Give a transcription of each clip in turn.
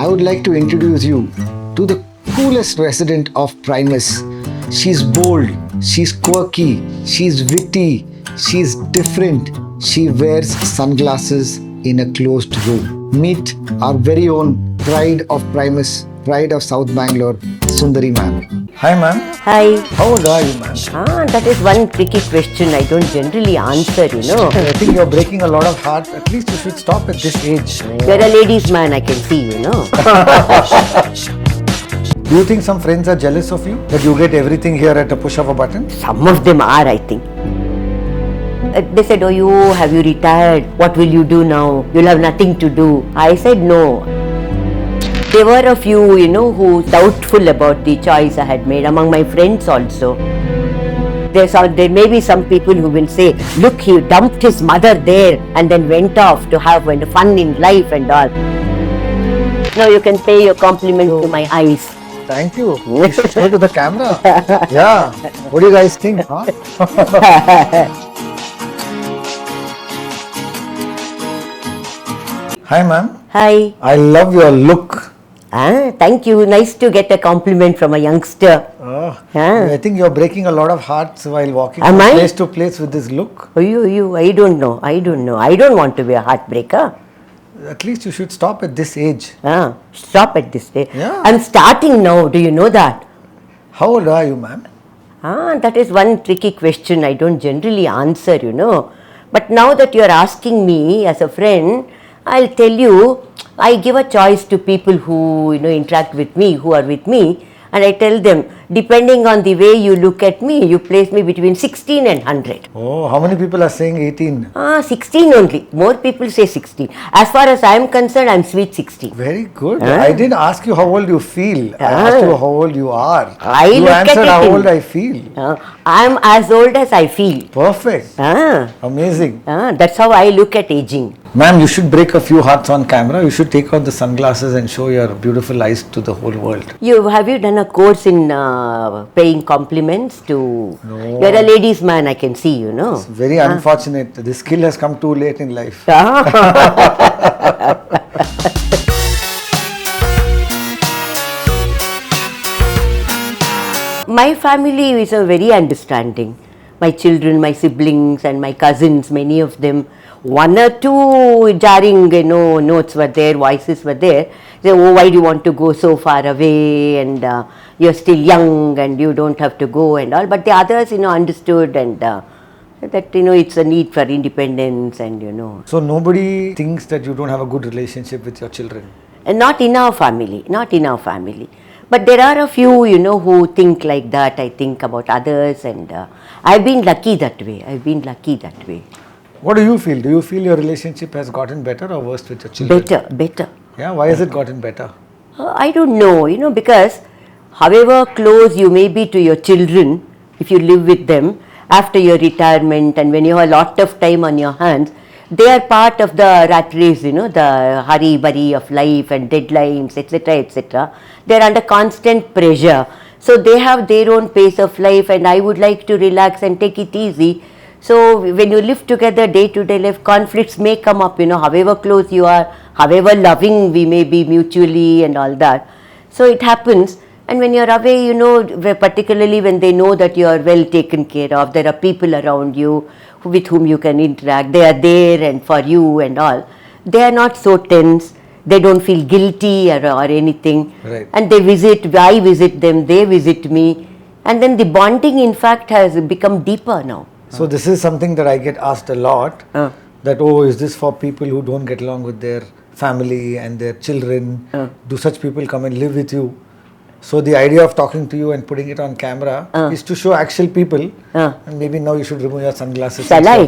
I would like to introduce you to the coolest resident of Primus. She's bold, she's quirky, she's witty, she's different. She wears sunglasses in a closed room. Meet our very own pride of Primus, pride of South Bangalore, Sundari ma'am. Hi ma'am. Hi. How old are you ma'am? That is one tricky question I don't generally answer, I think you're breaking a lot of hearts. At least you should stop at this age. You're a ladies' man, I can see, Do you think some friends are jealous of you? That you get everything here at a push of a button? Some of them are, I think. They said, oh, have you retired? What will you do now? You'll have nothing to do. I said no. There were a few, who doubtful about the choice I had made, among my friends also. There may be some people who will say, look, he dumped his mother there and then went off to have fun in life and all. Now you can pay your compliment to my eyes. Thank you. You should show to the camera. Yeah. What do you guys think? Huh? Hi ma'am. Hi. I love your look. Thank you. Nice to get a compliment from a youngster. I think you're breaking a lot of hearts while walking Am from I? place to place with this look. You, I don't know. I don't want to be a heartbreaker. At least you should stop at this age. Stop at this stage. Yeah. I'm starting now. Do you know that? How old are you ma'am? That is one tricky question I don't generally answer, But now that you're asking me as a friend, I'll tell you, I give a choice to people who, interact with me, who are with me, and I tell them, depending on the way you look at me, you place me between 16 and 100. Oh, how many people are saying 18? 16 only. More people say 16. As far as I am concerned, I'm sweet 16. Very good. I didn't ask you how old you feel. I asked you how old you are. You answered how old I feel. I'm as old as I feel. Perfect. Amazing. That's how I look at aging. Ma'am, you should break a few hearts on camera. You should take out the sunglasses and show your beautiful eyes to the whole world. Have you done a course in paying compliments to? No. You're a ladies' man, I can see, It's very unfortunate. This skill has come too late in life. My family is very understanding. My children, my siblings and my cousins, many of them, one or two jarring, notes were there, voices were there. Say, oh, why do you want to go so far away? And you're still young and you don't have to go and all. But the others, understood and that, it's a need for independence and, So nobody thinks that you don't have a good relationship with your children? And not in our family. But there are a few, who think like that. I think about others and I've been lucky that way. What do you feel? Do you feel your relationship has gotten better or worse with your children? Better. Yeah, why has it gotten better? I don't know, because however close you may be to your children, if you live with them after your retirement and when you have a lot of time on your hands, they are part of the rat race, the hurry-burry of life and deadlines, etc. They are under constant pressure. So they have their own pace of life and I would like to relax and take it easy. So when you live together, day-to-day life, conflicts may come up, however close you are, however loving we may be mutually and all that. So it happens. And when you're away, particularly when they know that you are well taken care of, there are people around you with whom you can interact. They are there and for you and all. They are not so tense. They don't feel guilty or anything. Right. And I visit them, they visit me. And then the bonding, in fact, has become deeper now. So this is something that I get asked a lot, that, is this for people who don't get along with their family and their children? Do such people come and live with you? So the idea of talking to you and putting it on camera is to show actual people. And maybe now you should remove your sunglasses. Shall I?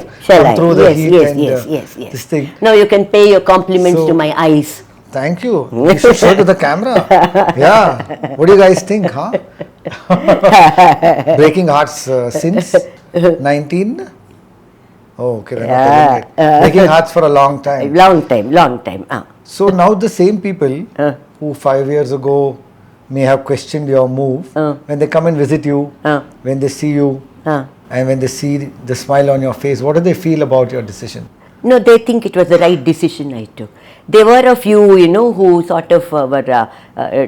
Through the heat Yes. This thing. Now you can pay your compliments to my eyes. Thank you. You should show to the camera. Yeah. What do you guys think, huh? Breaking hearts since 19? Oh, okay. Breaking hearts for a long time. Long time. So now the same people who 5 years ago may have questioned your move, when they come and visit you, when they see you, and when they see the smile on your face, what do they feel about your decision? No, they think it was the right decision I took. There were a few, who sort of were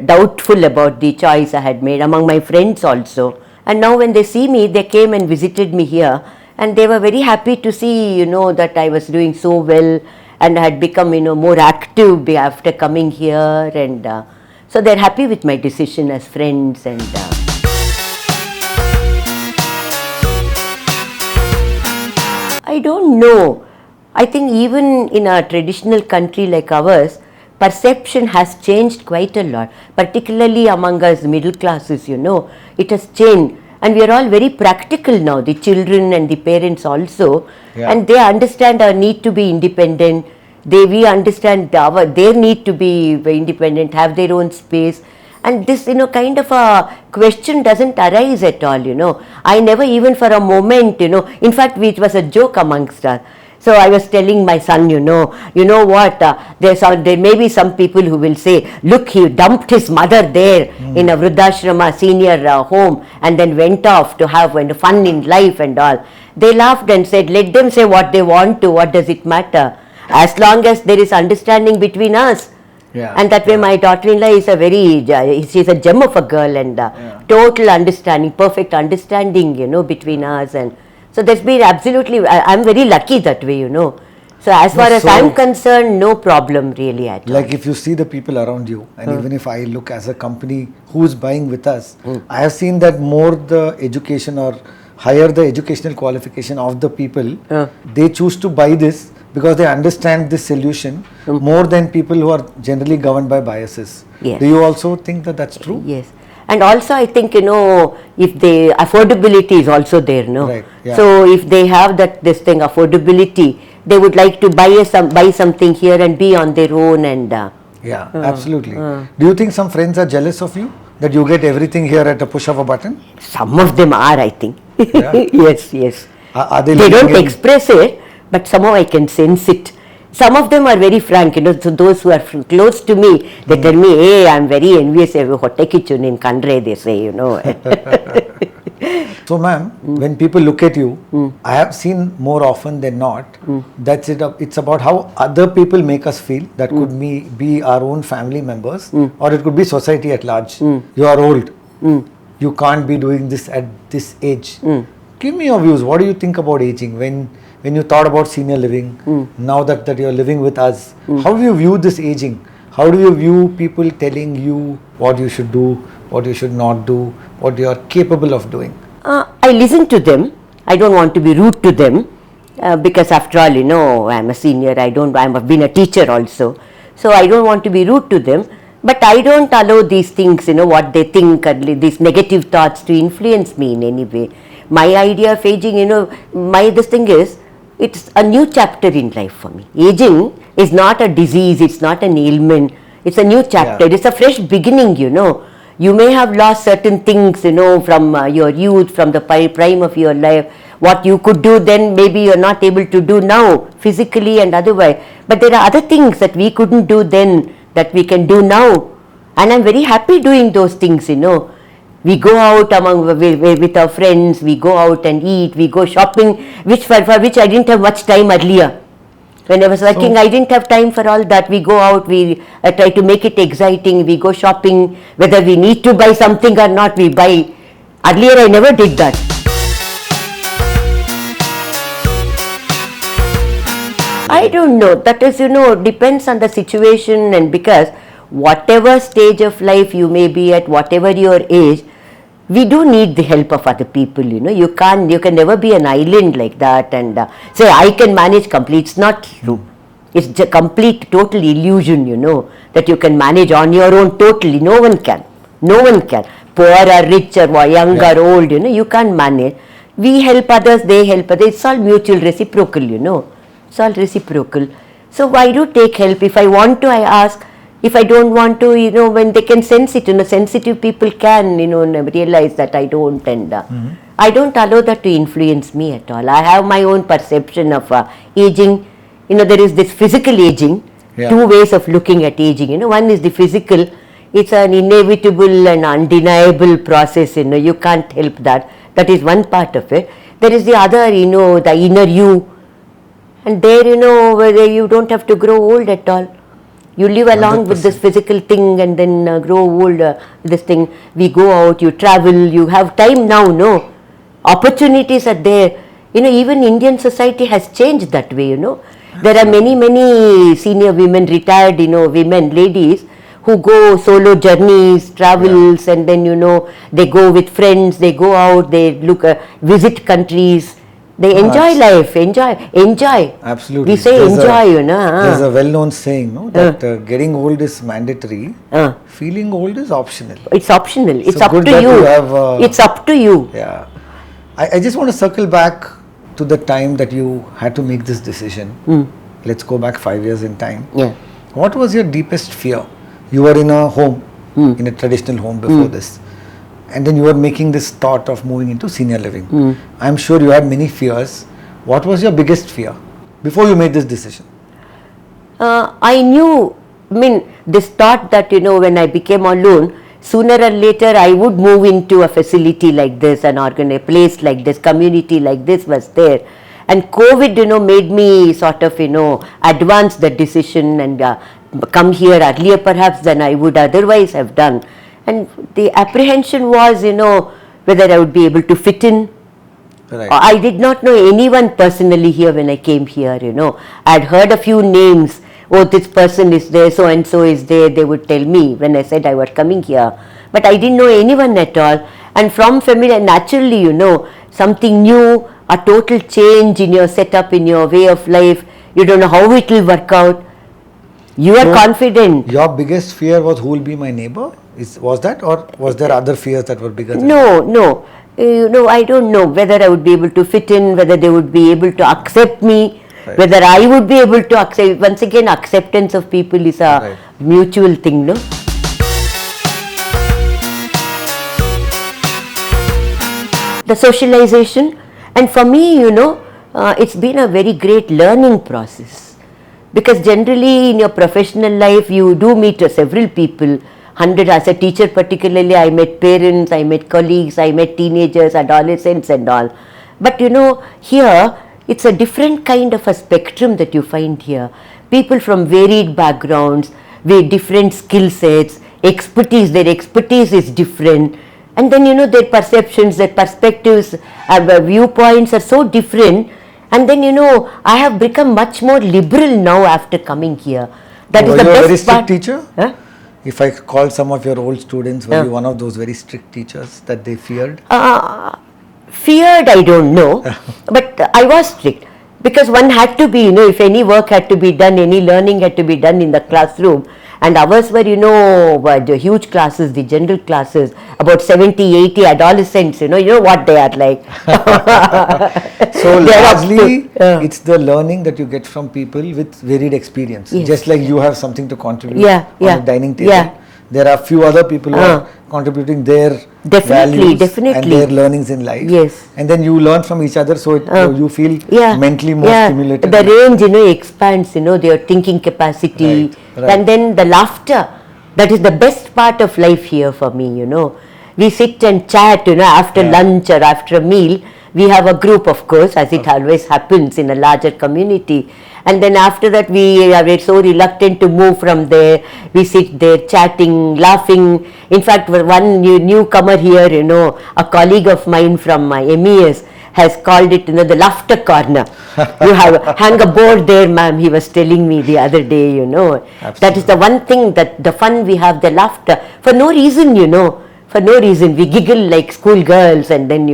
doubtful about the choice I had made among my friends also. And now when they see me, they came and visited me here, and they were very happy to see, that I was doing so well and had become, more active after coming here. And so they're happy with my decision as friends. And I don't know. I think even in a traditional country like ours, perception has changed quite a lot, particularly among us middle classes, it has changed. And we are all very practical now, the children and the parents also. Yeah. And they understand our need to be independent. We understand their need to be independent, have their own space. And this, kind of a question doesn't arise at all, I never even for a moment, in fact, it was a joke amongst us. So I was telling my son, what, there may be some people who will say, look, he dumped his mother there in a Vruddashrama senior home and then went off to have fun in life and all. They laughed and said, let them say what they want to, what does it matter? As long as there is understanding between us. Yeah. And that way my daughter-in-law is she's a gem of a girl, and total understanding, perfect understanding, between us. And so that's been absolutely, I'm very lucky that way, So as far as I'm concerned, no problem really at all. Like if you see the people around you, and even if I look as a company who's buying with us, I have seen that more the education or higher the educational qualification of the people, they choose to buy this because they understand this solution more than people who are generally governed by biases. Yes. Do you also think that that's true? Yes. And also I think, if the affordability is also there, no? Right, yeah. So if they have this thing, affordability, they would like to buy something here and be on their own. And Yeah, absolutely. Do you think some friends are jealous of you? That you get everything here at a push of a button? some of them are, I think. Yeah. Yes. Are they They looking don't in- express it, but somehow I can sense it. Some of them are very frank, so those who are close to me, they tell me, hey, I'm very envious of Hotekichun in Kandre, they say, So ma'am, when people look at you, I have seen more often than not, that's it. It's about how other people make us feel. That could be our own family members, or it could be society at large. You are old. You can't be doing this at this age. Give me your views. What do you think about aging? When you thought about senior living, now that you're living with us, how do you view this aging? How do you view people telling you what you should do, what you should not do, what you are capable of doing? I listen to them. I don't want to be rude to them because after all, I'm a senior. I've been a teacher also. So I don't want to be rude to them. But I don't allow these things, what they think, these negative thoughts to influence me in any way. My idea of aging, this thing is, it's a new chapter in life for me. Aging is not a disease, it's not an ailment, it's a new chapter, it's a fresh beginning, You may have lost certain things, from your youth, from the prime of your life. What you could do then, maybe you're not able to do now, physically and otherwise. But there are other things that we couldn't do then, that we can do now. And I'm very happy doing those things, We go out with our friends, we go out and eat, we go shopping, for which I didn't have much time earlier. When I was working, I didn't have time for all that. We go out, we try to make it exciting, we go shopping, whether we need to buy something or not, we buy. Earlier, I never did that. I don't know. That is, depends on the situation, and because whatever stage of life you may be at, whatever your age, we do need the help of other people, You can never be an island like that and say, I can manage complete. It's not true. It's a complete, total illusion, that you can manage on your own totally. No one can. Poor or rich or young or old, you can't manage. We help others, they help others. It's all mutual, reciprocal, It's all reciprocal. So why do take help? If I want to, I ask. If I don't want to, when they can sense it, sensitive people can, realize that I don't, and I don't allow that to influence me at all. I have my own perception of aging. There is this physical aging, two ways of looking at aging. One is the physical. It's an inevitable and undeniable process, you can't help that. That is one part of it. There is the other, the inner you. And there, whether you don't have to grow old at all. You live along with this 100%. physical thing and then grow old. This thing, we go out, you travel, you have time now. No, opportunities are there. Even Indian society has changed that way. There are many senior women, retired, women, ladies who go solo journeys, travels, and then they go with friends. They go out, they visit countries. They enjoy life, enjoy. Absolutely. We say There's enjoy, There's a well-known saying, no, that getting old is mandatory, Uh. feeling old is optional. It's optional. It's So up good to that you. you have, It's up to you. Yeah. I just want to circle back to the time that you had to make this decision. Let's go back 5 years in time. Yeah. What was your deepest fear? You were in a home, in a traditional home before this. And then you were making this thought of moving into senior living. I'm sure you had many fears. What was your biggest fear before you made this decision? I knew, this thought that, when I became alone, sooner or later I would move into a facility like this, a place like this, community like this was there. And COVID, made me sort of, advance the decision and come here earlier perhaps than I would otherwise have done. And the apprehension was, whether I would be able to fit in. Right. I did not know anyone personally here when I came here, I had heard a few names. Oh, this person is there, so and so is there, they would tell me when I said I was coming here. But I didn't know anyone at all. And from familiar, naturally, something new, a total change in your setup, in your way of life, you don't know how it will work out. You are confident. Your biggest fear was who will be my neighbor? Was that, or was there other fears that were bigger than No. I don't know whether I would be able to fit in, whether they would be able to accept me, whether I would be able to accept. Once again, acceptance of people is a mutual thing, no? The socialization, and for me, it's been a very great learning process, because generally in your professional life you do meet several people. As a teacher particularly, I met parents, I met colleagues, I met teenagers, adolescents and all. But here it's a different kind of a spectrum that you find here. People from varied backgrounds, with different skill sets, their expertise is different. And then their perceptions, their perspectives, viewpoints are so different. And then I have become much more liberal now after coming here. That is the best part. Were you a very strict teacher? Huh? If I call some of your old students, were you one of those very strict teachers that they feared? Feared, I don't know, but I was strict, because one had to be, if any work had to be done, any learning had to be done in the classroom. And ours were, the huge classes, the general classes, about 70, 80 adolescents, you know what they are like. So largely, it's the learning that you get from people with varied experience. Yes. Just like you have something to contribute on the dining table. There are few other people who are contributing their values and their learnings in life. Yes. And then you learn from each other, so you feel mentally more stimulated. The range, expands, their thinking capacity. Right. And then the laughter. That is the best part of life here for me, We sit and chat, after lunch or after a meal. We have a group, of course, as it always happens in a larger community. And then after that, we are so reluctant to move from there. We sit there chatting, laughing. In fact, one newcomer here, a colleague of mine from my MES has called it, the laughter corner. You hang a board there, ma'am, he was telling me the other day, Absolutely. That is the one thing, that the fun we have, the laughter. For no reason, for no reason. We giggle like schoolgirls, and then,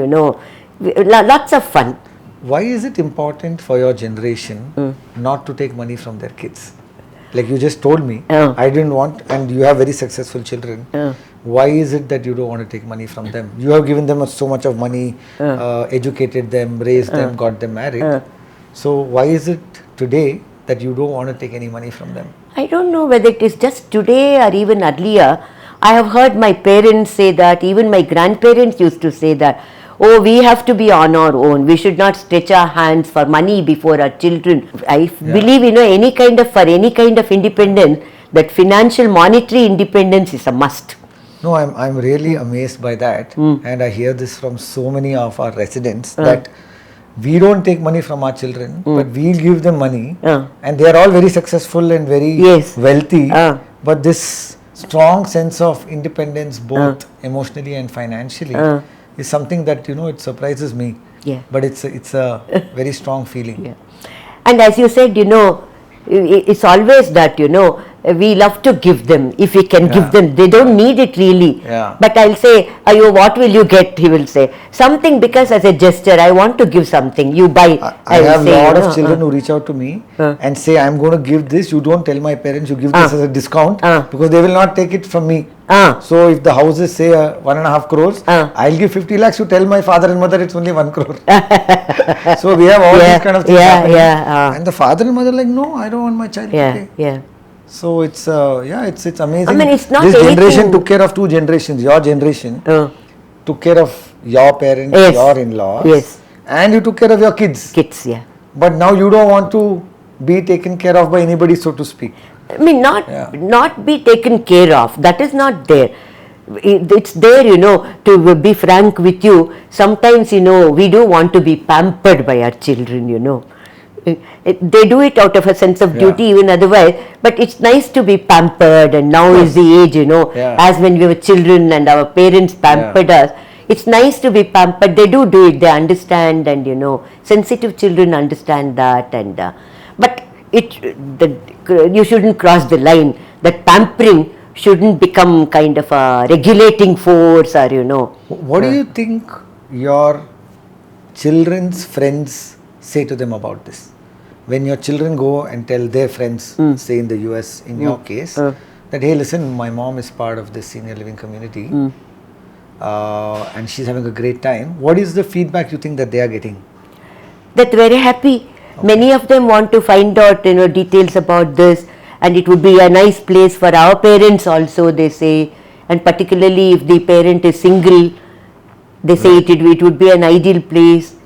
lots of fun. Why is it important for your generation not to take money from their kids? Like you just told me, I didn't want, and you have very successful children. Why is it that you don't want to take money from them? You have given them so much of money, educated them, raised them, got them married. So why is it today that you don't want to take any money from them? I don't know whether it is just today or even earlier. I have heard my parents say that, even my grandparents used to say that, oh, we have to be on our own. We should not stretch our hands for money before our children. I believe, for any kind of independence, that financial, monetary independence is a must. No, I'm really amazed by that. And I hear this from so many of our residents that we don't take money from our children, but we give them money, Uh. and they are all very successful and very Yes. wealthy. Uh. But this strong sense of independence, both emotionally and financially, is something that it surprises me. Yeah. But it's a very strong feeling. Yeah. And as you said, it's always that, we love to give them. If we can give them, they don't need it really. Yeah. But I'll say, Ayo, what will you get? He will say. Something, because as a gesture, I want to give something. You buy. I will have say, a lot of children who reach out to me and say, I'm going to give this. You don't tell my parents, you give this as a discount because they will not take it from me. So if the house is say 1.5 crores, I'll give 50 lakhs. You tell my father and mother it's only 1 crore. So we have all these kind of things happening. And the father and mother are like, no, I don't want my child to pay. Yeah. So it's amazing. I mean, it's not this generation anything- took care of 2 generations. Your generation took care of your parents, Yes. your in-laws, Yes. and you took care of your kids. Kids, yeah. But now you don't want to be taken care of by anybody, so to speak. I mean, not be taken care of. That is not there. It's there, to be frank with you. Sometimes, we do want to be pampered by our children, They do it out of a sense of duty, even otherwise. But it's nice to be pampered, and now is the age, as when we were children and our parents pampered us. It's nice to be pampered. They do it. They understand, and sensitive children understand that. And but you shouldn't cross the line. That pampering shouldn't become kind of a regulating force, or What do you think your children's friends say to them about this? When your children go and tell their friends, say in the US, in your case, that hey, listen, my mom is part of this senior living community, and she's having a great time. What is the feedback you think that they are getting? That very happy. Okay. Many of them want to find out, details about this, and it would be a nice place for our parents also, they say, and particularly if the parent is single, they say it would be an ideal place.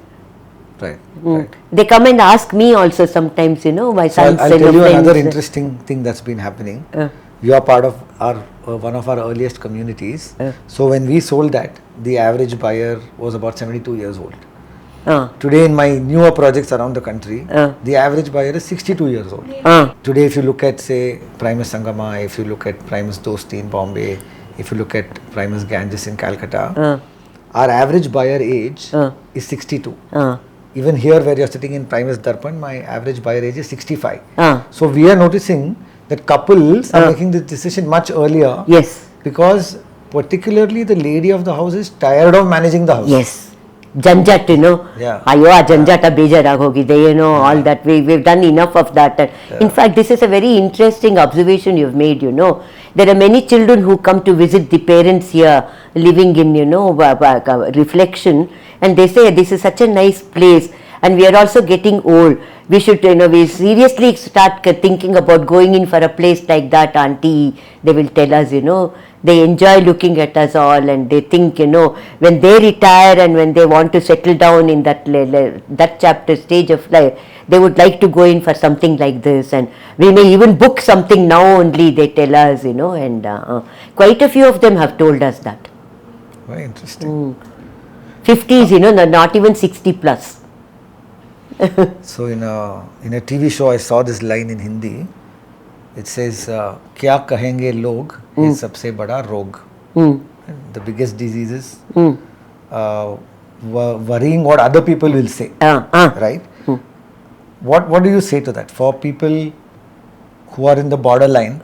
Right. Right. They come and ask me also sometimes, my sons. I'll tell you another interesting thing that's been happening. You are part of one of our earliest communities. So when we sold that, the average buyer was about 72 years old. Today in my newer projects around the country, the average buyer is 62 years old. Today if you look at say Primus Sangama, if you look at Primus Dosti in Bombay, if you look at Primus Ganges in Calcutta, our average buyer age is 62. Even here where you're sitting in Primus Darpan, my average buyer age is 65. So we are noticing that couples are making this decision much earlier. Yes. Because particularly the lady of the house is tired of managing the house. Yes. Janjat, Ayo, janjata bejarag all that. We've done enough of that. In fact, this is a very interesting observation you've made, There are many children who come to visit the parents here, living in, reflection, and they say this is such a nice place, and we are also getting old. We should, we seriously start thinking about going in for a place like that, auntie. They will tell us, they enjoy looking at us all, and they think, when they retire and when they want to settle down in that chapter stage of life, they would like to go in for something like this, and we may even book something now only, they tell us, and quite a few of them have told us that. Very interesting. 50s, not even 60 plus. So in a TV show I saw this line in Hindi. It says, "Kya kahenge log है सबसे बड़ा रोग." The biggest diseases, worrying what other people will say, right? What do you say to that for people who are in the borderline,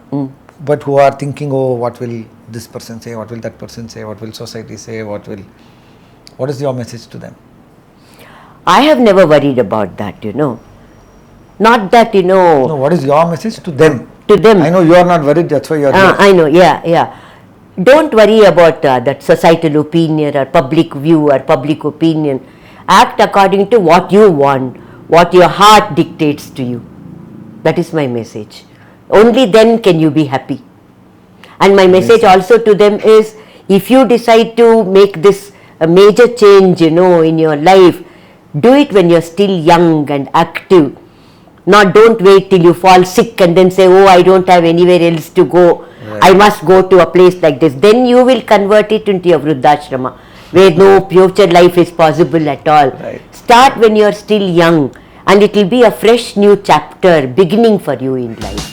but who are thinking, oh, what will this person say? What will that person say? What will society say? What is your message to them? I have never worried about that, Not that, No, what is your message to them? To them. I know you are not worried, that's why you are here. I know, yeah. Don't worry about that societal opinion or public view or public opinion. Act according to what you want, what your heart dictates to you. That is my message. Only then can you be happy. And my message also to them is, if you decide to make this a major change, in your life, do it when you're still young and active. Don't wait till you fall sick and then say, oh, I don't have anywhere else to go. Right. I must go to a place like this. Then you will convert it into a Vruddhashrama, where no future life is possible at all. Right. Start when you're still young, and it will be a fresh new chapter beginning for you in life.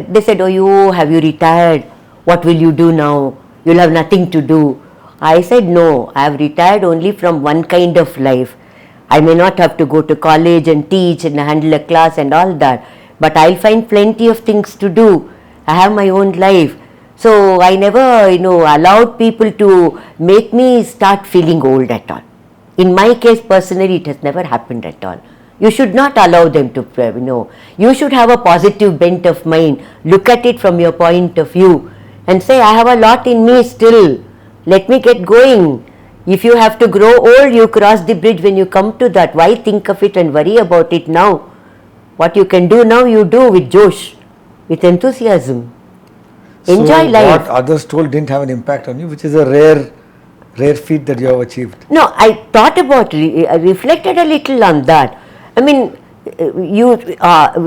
They said, oh, have you retired? What will you do now? You'll have nothing to do. I said, no, I have retired only from one kind of life. I may not have to go to college and teach and handle a class and all that, but I'll find plenty of things to do. I have my own life. So I never, allowed people to make me start feeling old at all. In my case, personally, it has never happened at all. You should not allow them to, you should have a positive bent of mind. Look at it from your point of view and say, I have a lot in me still. Let me get going. If you have to grow old, you cross the bridge when you come to that. Why think of it and worry about it now? What you can do now, you do with josh, with enthusiasm. Enjoy life. What others told didn't have an impact on you, which is a rare feat that you have achieved. No, I thought about, I reflected a little on that. I mean,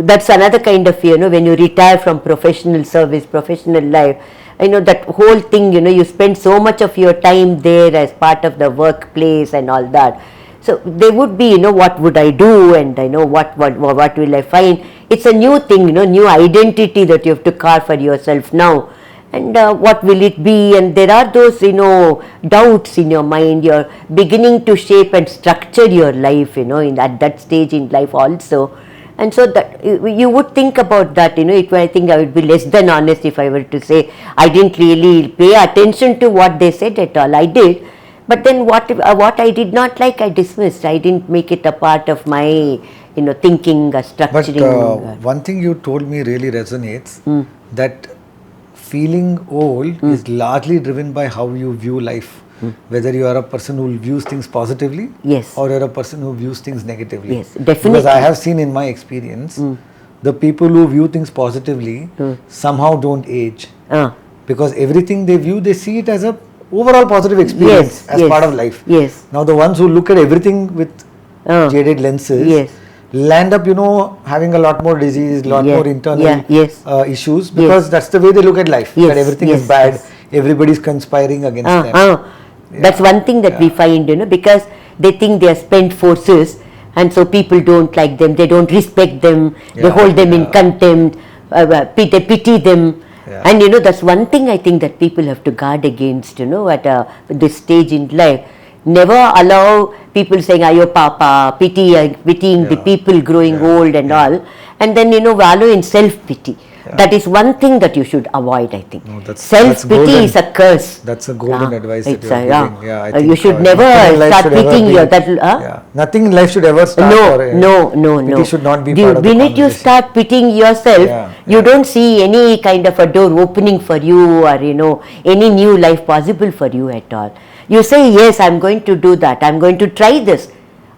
that's another kind of, when you retire from professional service, professional life, that whole thing, you spend so much of your time there as part of the workplace and all that. So there would be, what would I do, and what will I find? It's a new thing, new identity that you have to carve for yourself now. And what will it be? And there are those, doubts in your mind. You're beginning to shape and structure your life, at that stage in life also. And so that you would think about that, I think I would be less than honest if I were to say I didn't really pay attention to what they said at all. I did. But then what I did not like, I dismissed. I didn't make it a part of my, thinking, structuring. But one thing you told me really resonates, that feeling old is largely driven by how you view life. Whether you are a person who views things positively, yes, or you're a person who views things negatively. Yes, definitely. Because I have seen in my experience, the people who view things positively somehow don't age. Because everything they view, they see it as a overall positive experience, as part of life. Yes. Now the ones who look at everything with jaded lenses land up, having a lot more disease, lot more internal issues, because that's the way they look at life. That everything is bad, everybody's conspiring against them. That's one thing that we find, because they think they are spent forces, and so people don't like them, they don't respect them, they hold them in contempt, they pity them. And that's one thing I think that people have to guard against, at this stage in life. Never allow people saying, ayo papa, pitying the people growing old and all, and then wallow in self-pity. That is one thing that you should avoid, I think. No, self-pity is a curse. That's a golden advice that you are giving. I think you should never start pitying Nothing in life should ever start. No. Pity should not be part of the minute you start pitying yourself, you don't see any kind of a door opening for you, or any new life possible for you at all. You say, yes, I'm going to do that. I'm going to try this.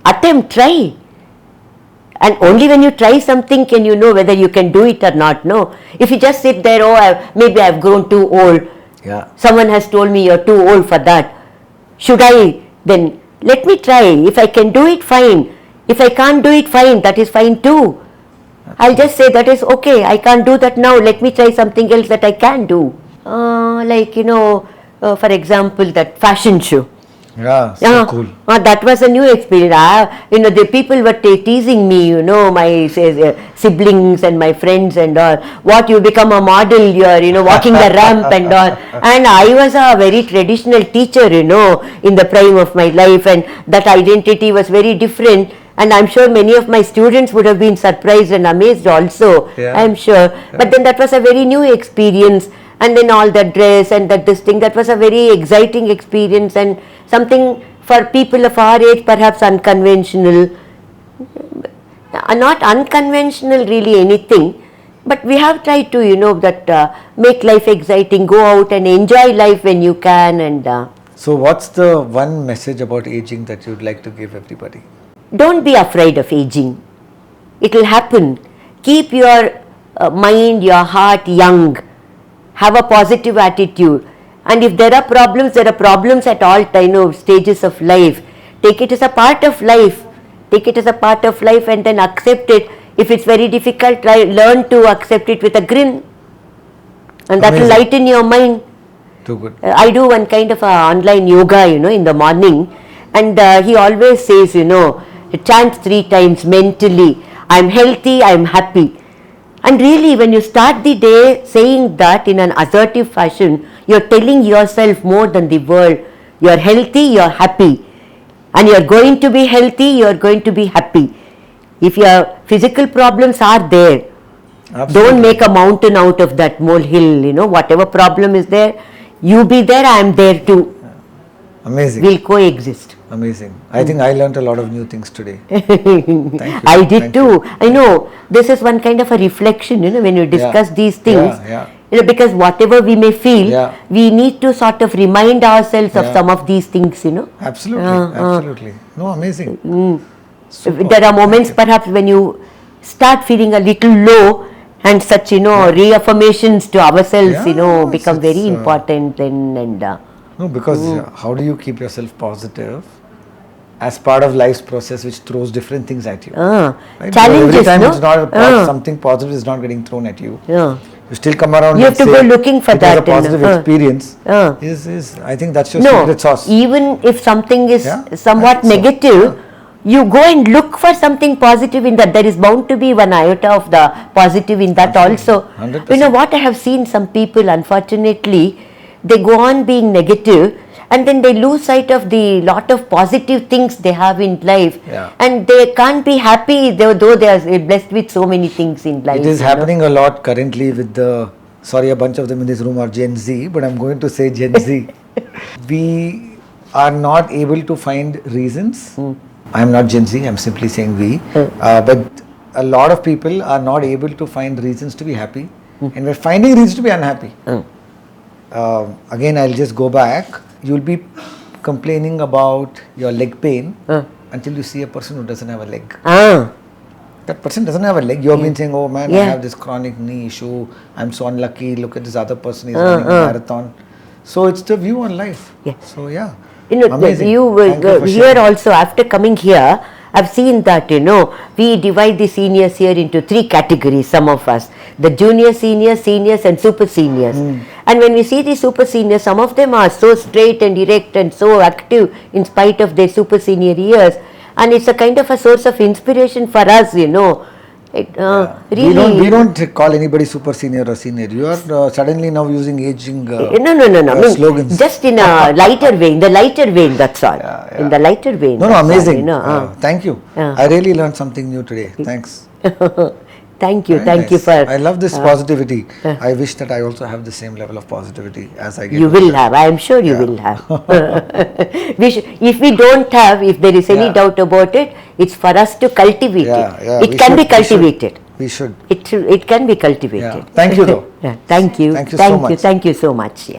Attempt, try. And only when you try something can you know whether you can do it or not. No. If you just sit there, maybe I've grown too old. Someone has told me you're too old for that. Should I? Then let me try. If I can do it, fine. If I can't do it, fine. That is fine too. I'll just say that is okay. I can't do that now. Let me try something else that I can do. For example, that fashion show. So cool. That was a new experience. The people were teasing me, my siblings and my friends and all. What, you become a model, you're, walking the ramp and all. And I was a very traditional teacher, in the prime of my life, and that identity was very different. And I'm sure many of my students would have been surprised and amazed also, I'm sure. But then that was a very new experience. And then all that dress and this thing, that was a very exciting experience, and something for people of our age perhaps unconventional. Not unconventional really anything, but we have tried to, make life exciting, go out and enjoy life when you can. And so what's the one message about aging that you'd like to give everybody? Don't be afraid of aging. It will happen. Keep your mind, your heart young. Have a positive attitude, and if there are problems at all stages of life. Take it as a part of life. And then accept it. If it's very difficult, learn to accept it with a grin, and that will lighten your mind. Too good. I do one kind of online yoga, in the morning, and he always says, chant 3 times mentally. I'm healthy, I'm happy. And really, when you start the day saying that in an assertive fashion, you're telling yourself more than the world. You're healthy, you're happy. And you're going to be healthy, you're going to be happy. If your physical problems are there, Absolutely. don't make a mountain out of that molehill. Whatever problem is there, you be there, I am there too. Amazing. We'll coexist. Amazing. I think I learnt a lot of new things today. Thank you. I did Thank too. you. I know this is one kind of a reflection, when you discuss these things. Because whatever we may feel, we need to sort of remind ourselves of some of these things, Absolutely. Absolutely. No, amazing. Super. There are moments perhaps when you start feeling a little low, and such, reaffirmations to ourselves, become very important then. And no, because how do you keep yourself positive as part of life's process, which throws different things at you? Right? Challenges, every time no? it's not something positive is not getting thrown at you. You still come around. You have to go looking for that. It was a positive experience. Is I think that's your secret sauce. Even if something is somewhat negative, you go and look for something positive in that. There is bound to be one iota of the positive in that also. 100%. What I have seen, some people, unfortunately, they go on being negative, and then they lose sight of the lot of positive things they have in life, and they can't be happy though they are blessed with so many things in life. It is happening a lot currently with a bunch of them in this room are Gen Z, but I'm going to say Gen Z. We are not able to find reasons. I'm not Gen Z, I'm simply saying we. But a lot of people are not able to find reasons to be happy, and we're finding reasons to be unhappy. Again, I'll just go back. You'll be complaining about your leg pain until you see a person who doesn't have a leg. That person doesn't have a leg. You've been saying, oh man, I have this chronic knee issue. I'm so unlucky. Look at this other person, he's running a marathon. So it's the view on life. So amazing. Here also, after coming here, I've seen that, we divide the seniors here into 3 categories, some of us. The junior seniors, seniors and super seniors. And when we see the super seniors, some of them are so straight and direct and so active in spite of their super senior years. And it's a kind of a source of inspiration for us, Really, we don't call anybody super senior or senior. You are suddenly now using aging slogans. Just in a lighter vein, that's all. In the lighter vein. No, amazing. Thank you. I really learned something new today. Thanks. Thank you. Very Thank you nice. for. I love this positivity. I wish that I also have the same level of positivity as I get. You will have. I am sure you will have. If we don't have, if there is any doubt about it, it's for us to cultivate it. It can be cultivated. We should. It can be cultivated. Thank you though. Thank you. Thank you so much. Thank you so much.